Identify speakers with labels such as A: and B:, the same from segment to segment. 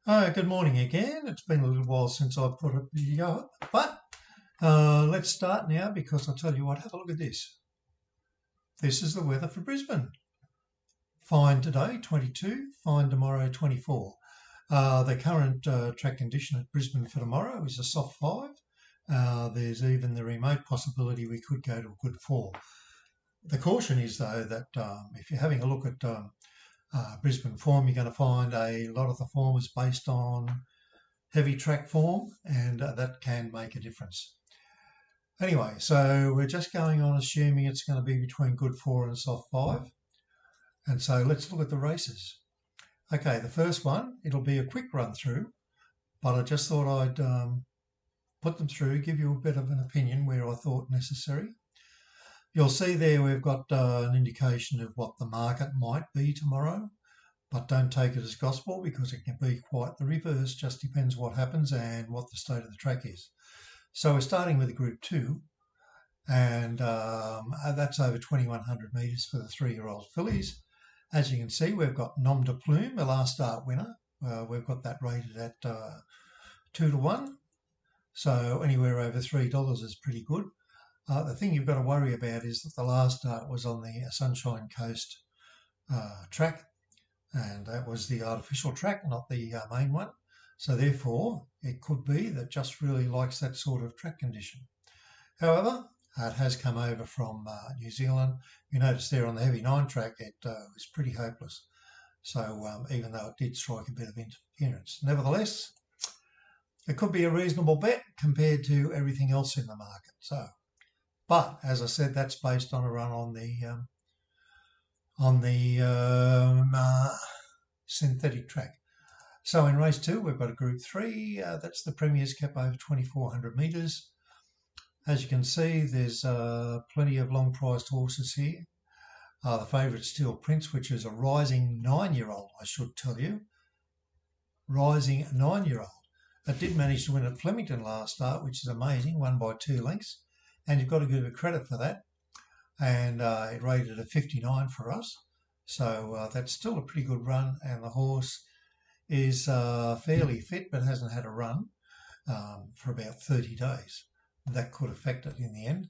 A: Good morning again. It's been a little while since I put a video up, but let's start now because I'll tell you what, have a look at this. This is the weather for Brisbane. Fine today, 22, fine tomorrow, 24. The current track condition at Brisbane for tomorrow is a soft 5. There's even the remote possibility we could go to a good 4. The caution is, though, that if you're having a look at Brisbane form, you're going to find a lot of the form is based on heavy track form, and that can make a difference. Anyway, so we're just going on assuming it's going to be between good 4 and soft 5. And so let's look at the races. Okay, the first one, it'll be a quick run through, but I just thought I'd put them through, give you a bit of an opinion where I thought necessary. You'll see there we've got an indication of what the market might be tomorrow, but don't take it as gospel because it can be quite the reverse. Just depends what happens and what the state of the track is. So we're starting with a Group 2, and that's over 2,100 metres for the 3-year-old fillies. As you can see, we've got Nom de Plume, the last start winner. We've got that rated at 2 to 1, so anywhere over $3 is pretty good. The thing you've got to worry about is that the last start was on the Sunshine Coast track, and that was the artificial track, not the main one. So therefore, it could be that just really likes that sort of track condition. However, it has come over from New Zealand. You notice there on the heavy 9 track, it was pretty hopeless. So even though it did strike a bit of interference. Nevertheless, it could be a reasonable bet compared to everything else in the market. But as I said, that's based on a run on the synthetic track. So in race 2, we've got a Group 3. That's the Premier's Cup over 2,400 metres. As you can see, there's plenty of long-priced horses here. The favourite Steel Prince, which is a rising 9-year-old, I should tell you. Rising 9-year-old. It did manage to win at Flemington last start, which is amazing, won by 2 lengths. And you've got to give it credit for that. And it rated a 59 for us. So that's still a pretty good run. And the horse is fairly fit, but hasn't had a run for about 30 days. That could affect it in the end.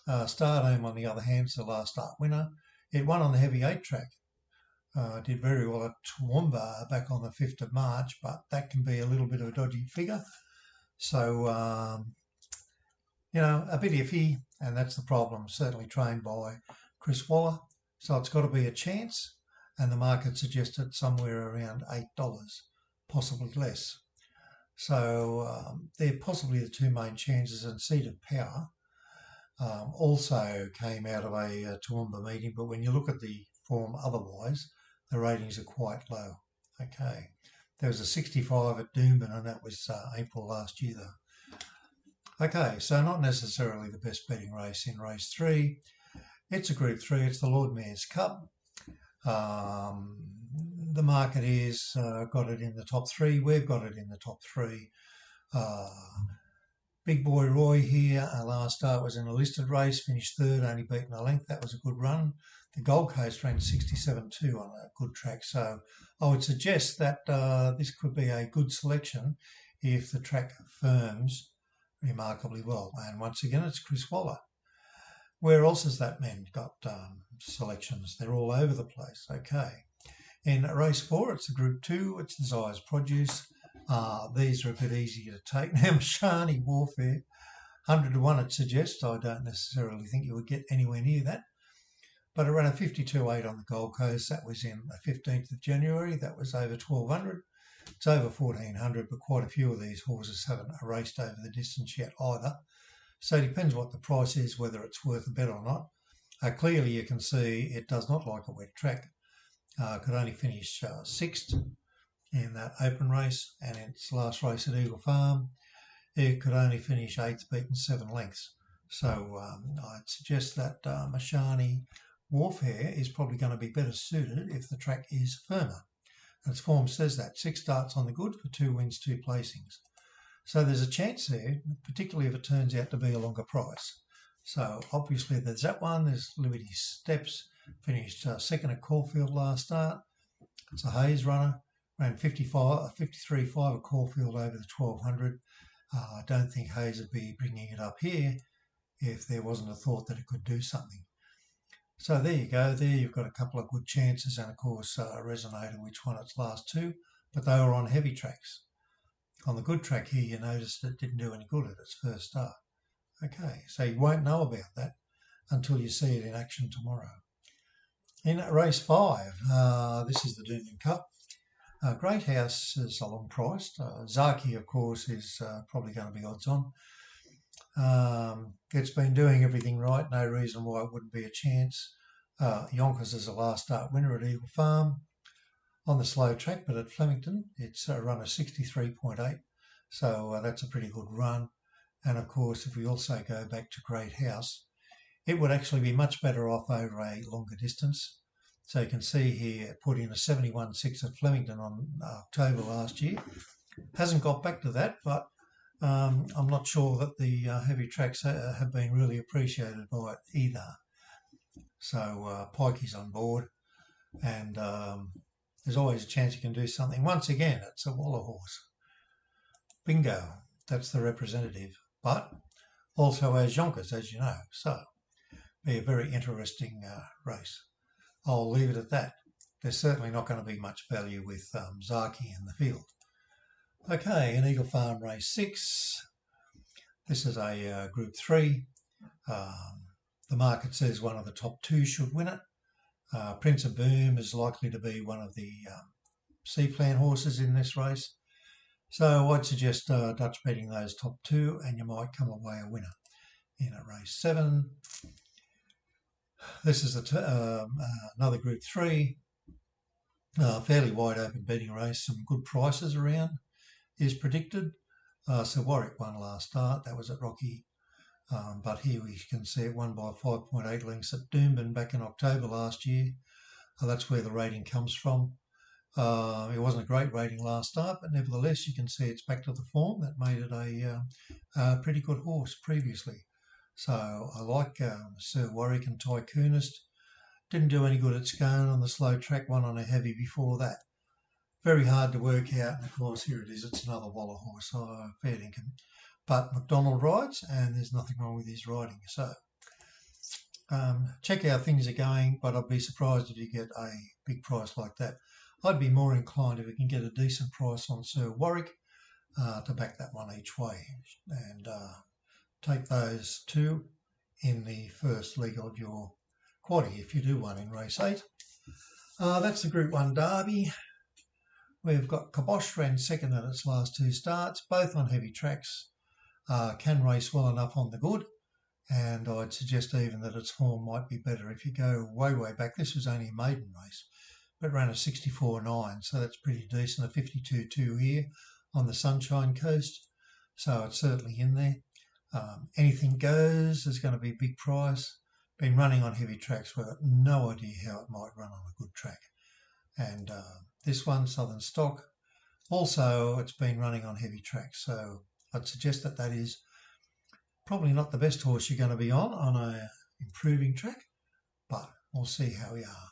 A: Stardome, on the other hand, is the last start winner. It won on the heavy 8 track. Did very well at Toowoomba back on the 5th of March, but that can be a little bit of a dodgy figure. So, a bit iffy, and that's the problem. Certainly trained by Chris Waller. So it's got to be a chance, and the market suggested somewhere around $8, possibly less. So they're possibly the 2 main chances, and Seat of Power also came out of a Toowoomba meeting, but when you look at the form otherwise, the ratings are quite low. Okay, there was a 65 at Doomben, and that was April last year though. Okay, so not necessarily the best betting race in race 3. It's a Group 3, it's the Lord Mayor's Cup. The market is got it in the top 3. We've got it in the top 3. Big Boy Roy here, last start was in a listed race, finished 3rd, only beaten a length. That was a good run. The Gold Coast ran 67.2 on a good track. So I would suggest that this could be a good selection if the track firms remarkably well. And once again, it's Chris Waller. Where else has that man got selections? They're all over the place. Okay. In race 4, it's a Group 2. It's the Zayas Produce. These are a bit easier to take. Now, Mashani Warfare, 100 to 1 it suggests. I don't necessarily think you would get anywhere near that. But it ran a 52.8 on the Gold Coast. That was in the 15th of January. That was over 1,200. It's over 1,400, but quite a few of these horses haven't raced over the distance yet either. So it depends what the price is, whether it's worth a bet or not. Clearly you can see it does not like a wet track. Could only finish 6th in that open race, and its last race at Eagle Farm, it could only finish 8th, beaten 7 lengths. So I'd suggest that Mashani Warfare is probably going to be better suited if the track is firmer. And its form says that. 6 starts on the good for 2 wins, 2 placings. So there's a chance there, particularly if it turns out to be a longer price. So obviously there's that one. There's Liberty Steps, finished 2nd at Caulfield last start. It's a Hayes runner. ran 53.5 at Caulfield over the 1200. I don't think Hayes would be bringing it up here if there wasn't a thought that it could do something. So there you go. There you've got a couple of good chances, and of course Resonator, which won its last two, but they were on heavy tracks. On the good track here, you noticed it didn't do any good at its first start. Okay, so you won't know about that until you see it in action tomorrow. In race 5, this is the Doomben Cup. Great House is a long priced. Zaki, of course, is probably going to be odds on. It's been doing everything right. No reason why it wouldn't be a chance. Yonkers is a last start winner at Eagle Farm on the slow track, but at Flemington, it's a run of 63.8. So that's a pretty good run. And of course, if we also go back to Great House, it would actually be much better off over a longer distance. So you can see here, it put in a 71.6 at Flemington on October last year. Hasn't got back to that, but I'm not sure that the heavy tracks have been really appreciated by it either. So Pikey's on board, and there's always a chance you can do something. Once again, it's a Waller horse. Bingo, that's the representative, but also has Yonkers, as you know. So be a very interesting race. I'll leave it at that. There's certainly not going to be much value with Zaki in the field. Okay, in Eagle Farm race 6, this is a Group 3. The market says one of the top 2 should win it. Prince of Boom is likely to be one of the Seaplan horses in this race. So I'd suggest Dutch betting those top 2, and you might come away a winner. In a race 7, this is another Group 3, fairly wide open betting race, some good prices around is predicted. So Warwick won last start, that was at Rocky, but here we can see it won by 5.8 lengths at Doomben back in October last year. That's where the rating comes from. It wasn't a great rating last start, but nevertheless you can see it's back to the form that made it a pretty good horse previously. So I like Sir Warwick and Tycoonist. Didn't do any good at Scone on the slow track, one on a heavy before that. Very hard to work out, and of course here it is, it's another Waller horse, fair dinkum. But McDonald rides, and there's nothing wrong with his riding. So check how things are going, but I'd be surprised if you get a big price like that. I'd be more inclined if we can get a decent price on Sir Warwick to back that one each way, and take those 2 in the first leg of your quaddie if you do one in race 8. That's the Group 1 Derby. We've got Kibosh ran second at its last 2 starts, both on heavy tracks. Can race well enough on the good, and I'd suggest even that its form might be better. If you go way back, this was only a maiden race, but ran a 64.9, so that's pretty decent. A 52.2 here on the Sunshine Coast, so it's certainly in there. Anything goes. There's going to be a big price. Been running on heavy tracks. We've got no idea how it might run on a good track. And this one, Southern Stock, also it's been running on heavy tracks. So I'd suggest that that is probably not the best horse you're going to be on a improving track, but we'll see how we are.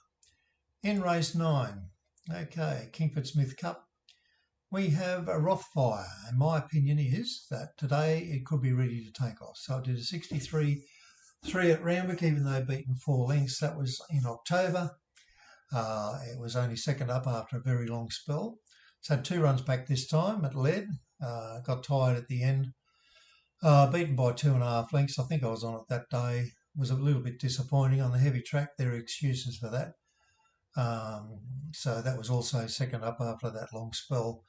A: In race 9, okay, Kingford Smith Cup. We have a Rothfire, and my opinion is that today it could be ready to take off. So it did a 63.3 at Randwick, even though beaten 4 lengths. That was in October. It was only second up after a very long spell. It's had 2 runs back this time. It led, got tired at the end, beaten by 2.5 lengths. I think I was on it that day. It was a little bit disappointing on the heavy track. There are excuses for that. So that was also second up after that long spell.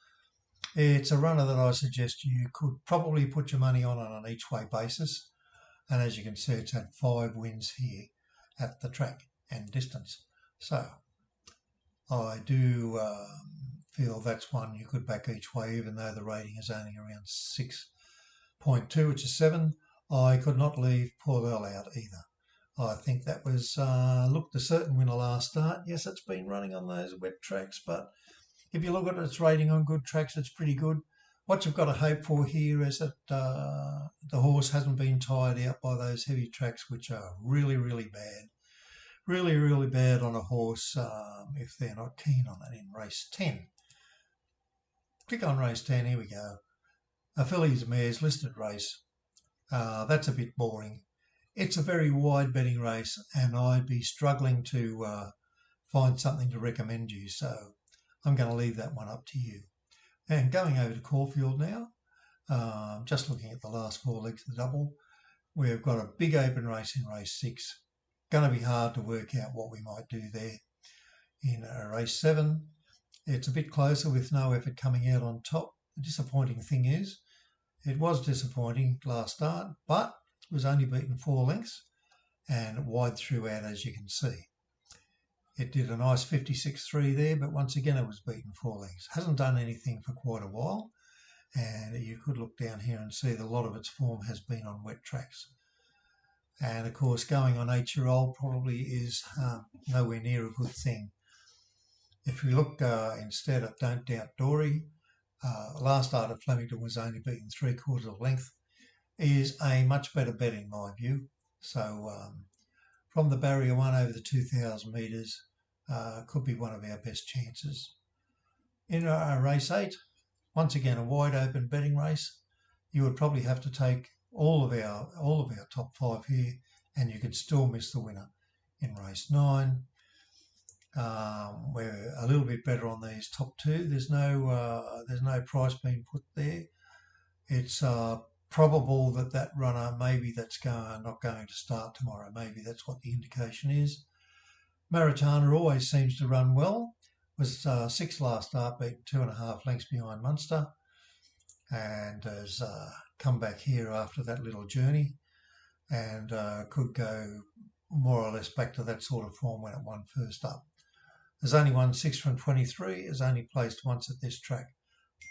A: It's a runner that I suggest you could probably put your money on an each-way basis. And as you can see, it's had 5 wins here at the track and distance. So I do feel that's one you could back each way, even though the rating is only around 6.2, which is 7. I could not leave Paul Earl out either. I think that was looked a certain winner last start. Yes, it's been running on those wet tracks, but if you look at its rating on good tracks, it's pretty good. What you've got to hope for here is that the horse hasn't been tired out by those heavy tracks, which are really bad. Really bad on a horse if they're not keen on it in race 10. click on race 10, here we go. A fillies mares listed race. That's a bit boring. It's a very wide betting race and I'd be struggling to find something to recommend you, so I'm going to leave that one up to you. And going over to Caulfield now, just looking at the last 4 legs of the double, we've got a big open race in race 6. Going to be hard to work out what we might do there. In race 7, it's a bit closer with no effort coming out on top. The disappointing thing is, it was disappointing last start, but it was only beaten 4 lengths and wide throughout, as you can see. It did a nice 56.3 there, but once again it was beaten 4 lengths. Hasn't done anything for quite a while, and you could look down here and see that a lot of its form has been on wet tracks. And of course, going on 8-year-old probably is nowhere near a good thing. If we look instead at Don't Doubt Dory, last start at Flemington was only beaten 3/4 of length, is a much better bet in my view. So from the barrier 1 over the 2,000 metres, could be one of our best chances. In race 8, once again a wide open betting race. You would probably have to take all of our top 5 here, and you could still miss the winner. In race 9, we're a little bit better on these top 2. There's no price being put there. It's probable that runner maybe that's not going to start tomorrow. Maybe that's what the indication is. Maritana always seems to run well. Was 6 last start, beaten 2.5 lengths behind Munster, and has come back here after that little journey, and could go more or less back to that sort of form when it won first up. There's only won 6 from 23, has only placed once at this track.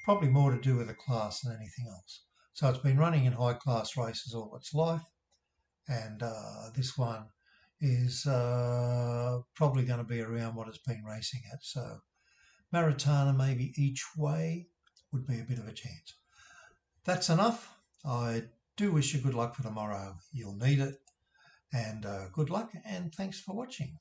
A: Probably more to do with the class than anything else. So it's been running in high class races all its life, and this one is probably going to be around what it's been racing at. So Maritana maybe each way would be a bit of a chance. That's enough. I do wish you good luck for tomorrow. You'll need it, and good luck, and thanks for watching.